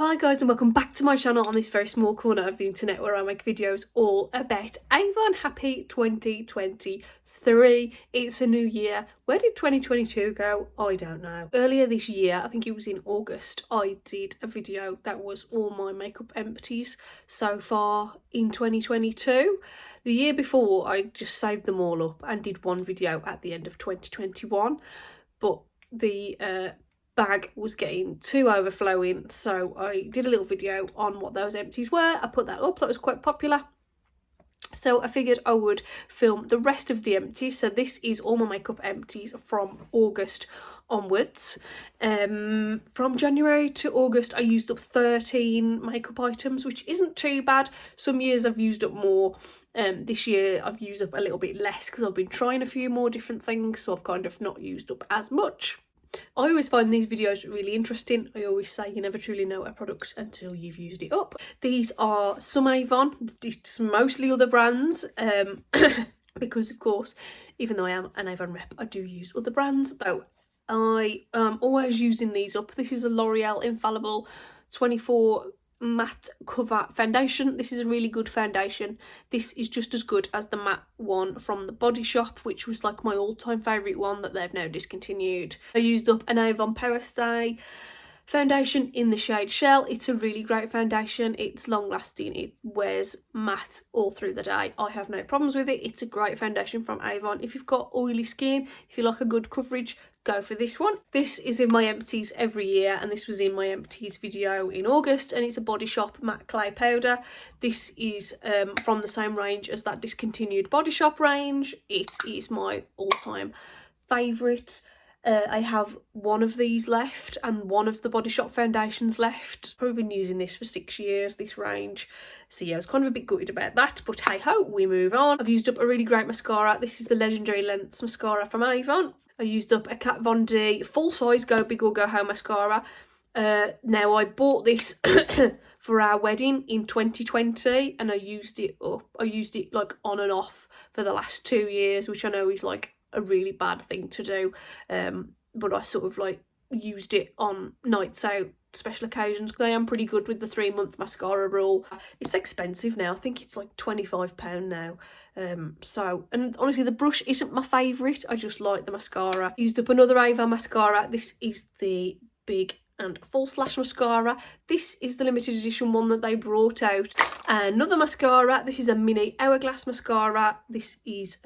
Hi guys and welcome back to my channel on this very small corner of the internet where I make videos all about Avon. Happy 2023. It's a new year. Where did 2022 go? I don't know. Earlier this year, I think it was in August, I did a video that was all my makeup empties so far in 2022. The year before, I just saved them all up and did one video at the end of 2021, but the bag was getting too overflowing, so I did a little video on what those empties were. I put that up, that was quite popular, so I figured I would film the rest of the empties. So this is all my makeup empties from August onwards. From January to August I used up 13 makeup items, which isn't too bad. Some years I've used up more. This year I've used up a little bit less because I've been trying a few more different things, so I've kind of not used up as much. I always find these videos really interesting. I always say you never truly know a product until you've used it up. These are some Avon. It's mostly other brands because of course, even though I am an Avon rep, I do use other brands. Though I am always using these up. This is a L'Oreal Infallible 24 matte cover foundation. This is a really good foundation. This is just as good as the matte one from the Body Shop, which was like my all-time favourite one that they've now discontinued. I used up an Avon Power Stay foundation in the shade Shell. It's a really great foundation. It's long lasting. It wears matte all through the day. I have no problems with it. It's a great foundation from Avon. If you've got oily skin, if you like a good coverage, go for this one. This is in my empties every year, and this was in my empties video in August, and it's a Body Shop matte clay powder. This is from the same range as that discontinued Body Shop range. It is my all-time favourite. I have one of these left and one of the Body Shop foundations left. Probably been using this for 6 years, this range. So yeah, I was kind of a bit gutted about that, but hey ho, we move on. I've used up a really great mascara. This is the Legendary Lengths mascara from Avon. I used up a Kat Von D full-size Go Big or Go Home mascara. Now I bought this for our wedding in 2020 and I used it up. I used it like on and off for the last 2 years, which I know is like a really bad thing to do, but I sort of like used it on nights out, special occasions, because I am pretty good with the 3-month mascara rule. It's expensive now. I think it's like £25 now. So, and honestly the brush isn't my favourite, I just like the mascara. Used up another Avon mascara. This is the Big and Full Slash mascara. This is the limited edition one that they brought out. Another mascara. This is a mini hourglass mascara. This is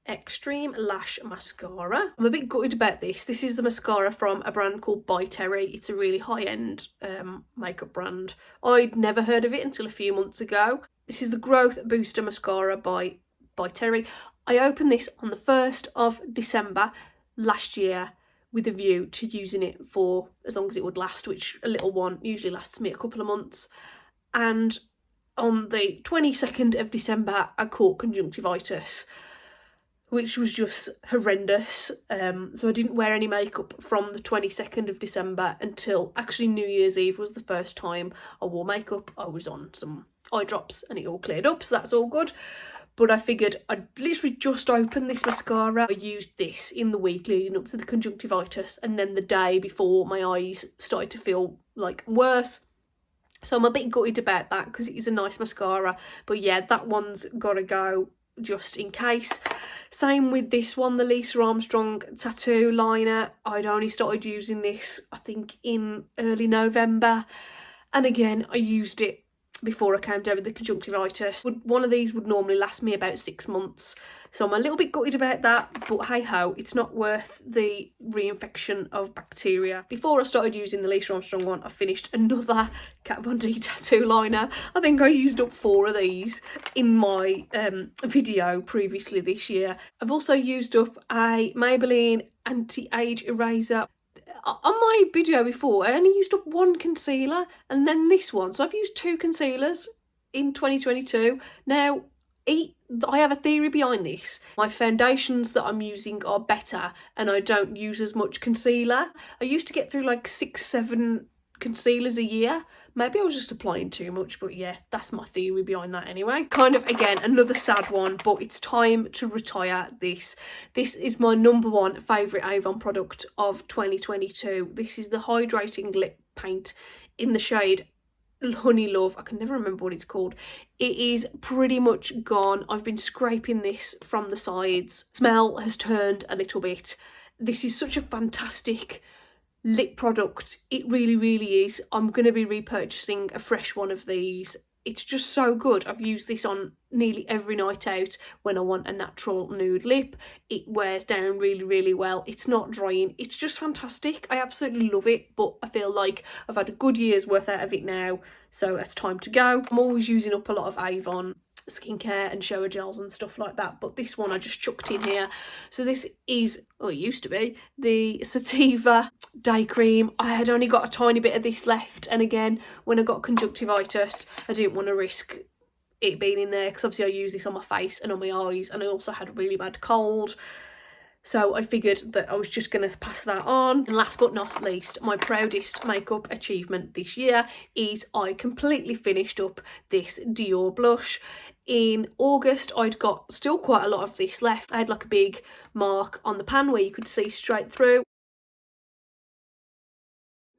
Extreme Lash Mascara. I'm a bit gutted about this. This is the mascara from a brand called By Terry. It's a really high-end makeup brand. I'd never heard of it until a few months ago. This is the Growth Booster Mascara by Terry. I opened this on the 1st of December last year with a view to using it for as long as it would last, which a little one usually lasts me a couple of months. And on the 22nd of December, I caught conjunctivitis, which was just horrendous. So I didn't wear any makeup from the 22nd of December until actually New Year's Eve was the first time I wore makeup. I was on some eye drops and it all cleared up, so that's all good. But I figured I'd literally just opened this mascara. I used this in the week leading up to the conjunctivitis, and then the day before my eyes started to feel like worse. So I'm a bit gutted about that because it is a nice mascara. But yeah, that one's gotta go just in case. Same with this one, the Lisa Armstrong tattoo liner. I'd only started using this I think in early November, and again I used it before I came down with the conjunctivitis. One of these would normally last me about 6 months, so I'm a little bit gutted about that, but hey ho, it's not worth the reinfection of bacteria. Before I started using the Lisa Armstrong one, I finished another Kat Von D tattoo liner. I think I used up 4 of these in my video previously this year. I've also used up a Maybelline anti-age eraser. On my video before, I only used up 1 concealer and then this one. So I've used 2 concealers in 2022. Now, I have a theory behind this. My foundations that I'm using are better and I don't use as much concealer. I used to get through like 6-7 concealers a year. Maybe I was just applying too much, but yeah, that's my theory behind that anyway. Kind of, again, another sad one, but it's time to retire this. This is my #1 favourite Avon product of 2022. This is the Hydrating Lip Paint in the shade Honey Love. I can never remember what it's called. It is pretty much gone. I've been scraping this from the sides. Smell has turned a little bit. This is such a fantastic lip product. It really, really is. I'm going to be repurchasing a fresh one of these. It's just so good. I've used this on nearly every night out when I want a natural nude lip. It wears down really, really well. It's not drying. It's just fantastic. I absolutely love it, but I feel like I've had a good year's worth out of it now, so it's time to go. I'm always using up a lot of Avon skincare and shower gels and stuff like that, but this one I just chucked in here. So this is, well, it used to be the Sativa day cream. I had only got a tiny bit of this left, and again, when I got conjunctivitis, I didn't want to risk it being in there because obviously I use this on my face and on my eyes, and I also had a really bad cold. So I figured that I was just going to pass that on. And last but not least, my proudest makeup achievement this year is I completely finished up this Dior blush. In August, I'd got still quite a lot of this left. I had like a big mark on the pan where you could see straight through.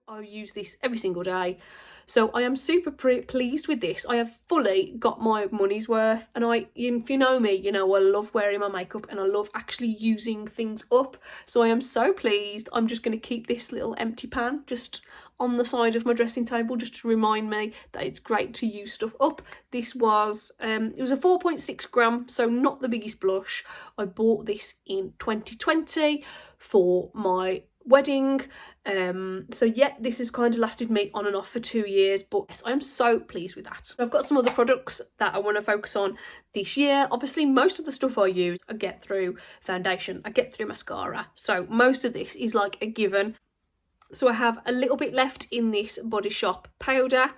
I use this every single day. So I am super pleased with this. I have fully got my money's worth, and if you know me, you know I love wearing my makeup and I love actually using things up. So I am so pleased. I'm just going to keep this little empty pan just on the side of my dressing table just to remind me that it's great to use stuff up. This was, it was a 4.6 gram, so not the biggest blush. I bought this in 2020 for my wedding. So yeah, this has kind of lasted me on and off for 2 years, but yes, I'm so pleased with that. I've got some other products that I want to focus on this year. Obviously, most of the stuff I use, I get through foundation, I get through mascara. So most of this is like a given. So I have a little bit left in this Body Shop powder.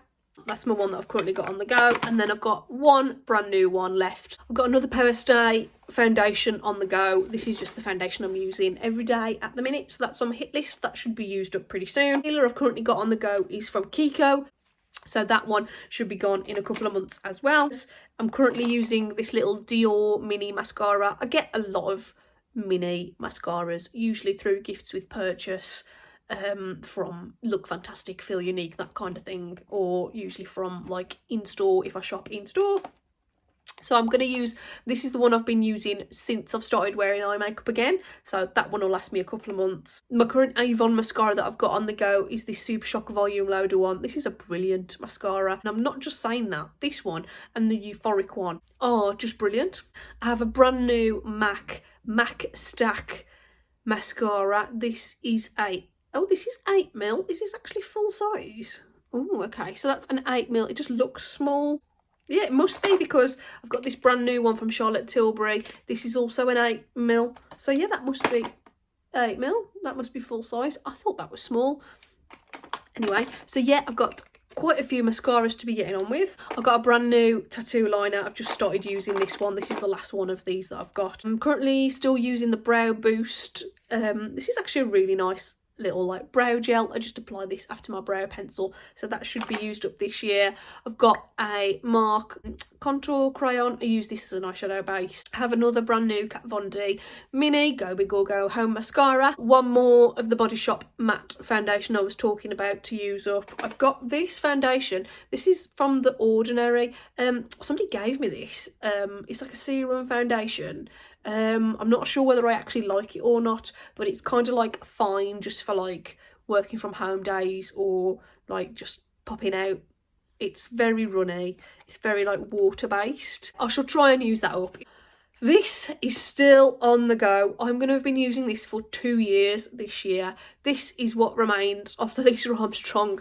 That's my one that I've currently got on the go. And then I've got one brand new one left. I've got another Power Stay foundation on the go. This is just the foundation I'm using every day at the minute. So that's on my hit list. That should be used up pretty soon. The concealer I've currently got on the go is from Kiko. So that one should be gone in a couple of months as well. I'm currently using this little Dior mini mascara. I get a lot of mini mascaras, usually through gifts with purchase. From Look Fantastic, Feel Unique, that kind of thing, or usually from like in store if I shop in store. So I'm going to use, this is the one I've been using since I've started wearing eye makeup again, so that one will last me a couple of months. My current Avon mascara that I've got on the go is this Super Shock Volume Loader one. This is a brilliant mascara, and I'm not just saying that. This one and the Euphoric one are just brilliant. I have a brand new MAC Stack mascara. This is this is 8mm. Is this actually full size? Oh, okay. So that's an 8mm. It just looks small. Yeah, it must be because I've got this brand new one from Charlotte Tilbury. This is also an 8mm. So yeah, that must be 8mm. That must be full size. I thought that was small. Anyway, so yeah, I've got quite a few mascaras to be getting on with. I've got a brand new tattoo liner. I've just started using this one. This is the last one of these that I've got. I'm currently still using the Brow Boost. This is actually a really nice little like brow gel. I just apply this after my brow pencil, so that should be used up this year. I've got a MARC contour crayon. I use this as an eyeshadow base. I have another brand new Kat Von D mini Go Big or Go Home mascara. One more of the Body Shop matte foundation I was talking about to use up. I've got this foundation. This is from The Ordinary. Somebody gave me this. It's like a serum foundation. I'm not sure whether I actually like it or not, but it's kind of like fine just for like working from home days or like just popping out. It's very runny. It's very like water based. I shall try and use that up. This is still on the go. I'm going to have been using this for 2 years this year. This is what remains of the Lisa Armstrong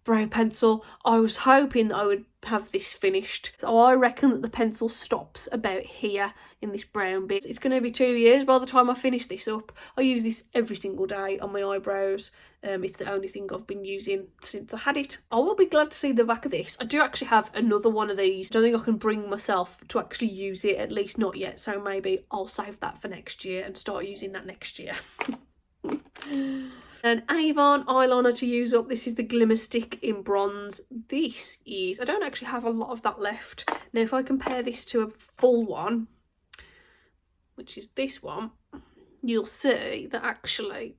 brow pencil. I was hoping I would have this finished. So I reckon that the pencil stops about here in this brown bit. It's going to be 2 years by the time I finish this up. I use this every single day on my eyebrows. It's the only thing I've been using since I had it. I will be glad to see the back of this. I do actually have another one of these. I don't think I can bring myself to actually use it, at least not yet. So maybe I'll save that for next year and start using that next year. An Avon eyeliner to use up. This is the Glimmer Stick in bronze. This is, I don't actually have a lot of that left. Now if I compare this to a full one, which is this one, you'll see that actually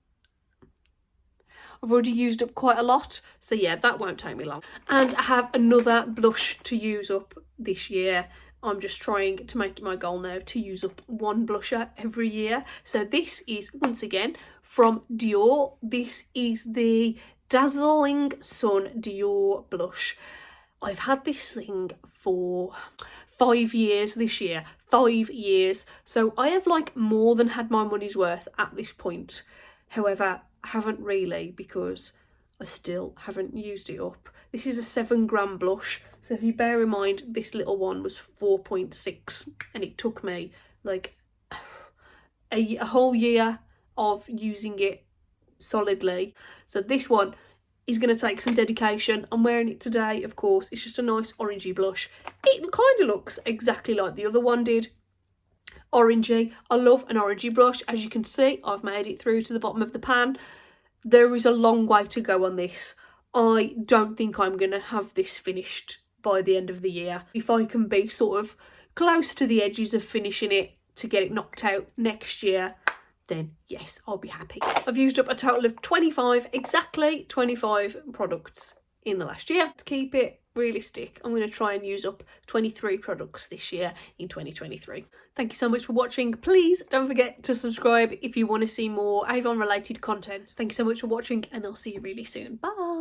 I've already used up quite a lot, so yeah, that won't take me long. And I have another blush to use up this year. I'm just trying to make it my goal now to use up one blusher every year. So this is, once again, from Dior. This is the Dazzling Sun Dior blush. I've had this thing for 5 years this year. 5 years. So I have like more than had my money's worth at this point. However, I haven't really, because I still haven't used it up. This is a 7 gram blush. So if you bear in mind, this little one was 4.6 and it took me like a whole year of using it solidly. So this one is going to take some dedication. I'm wearing it today, of course. It's just a nice orangey blush. It kind of looks exactly like the other one did. Orangey. I love an orangey blush. As you can see, I've made it through to the bottom of the pan. There is a long way to go on this. I don't think I'm going to have this finished by the end of the year. If I can be sort of close to the edges of finishing it to get it knocked out next year, then yes, I'll be happy. I've used up a total of 25, exactly 25 products in the last year. To keep it realistic, I'm going to try and use up 23 products this year in 2023. Thank you so much for watching. Please don't forget to subscribe if you want to see more Avon related content. Thank you so much for watching, and I'll see you really soon. Bye.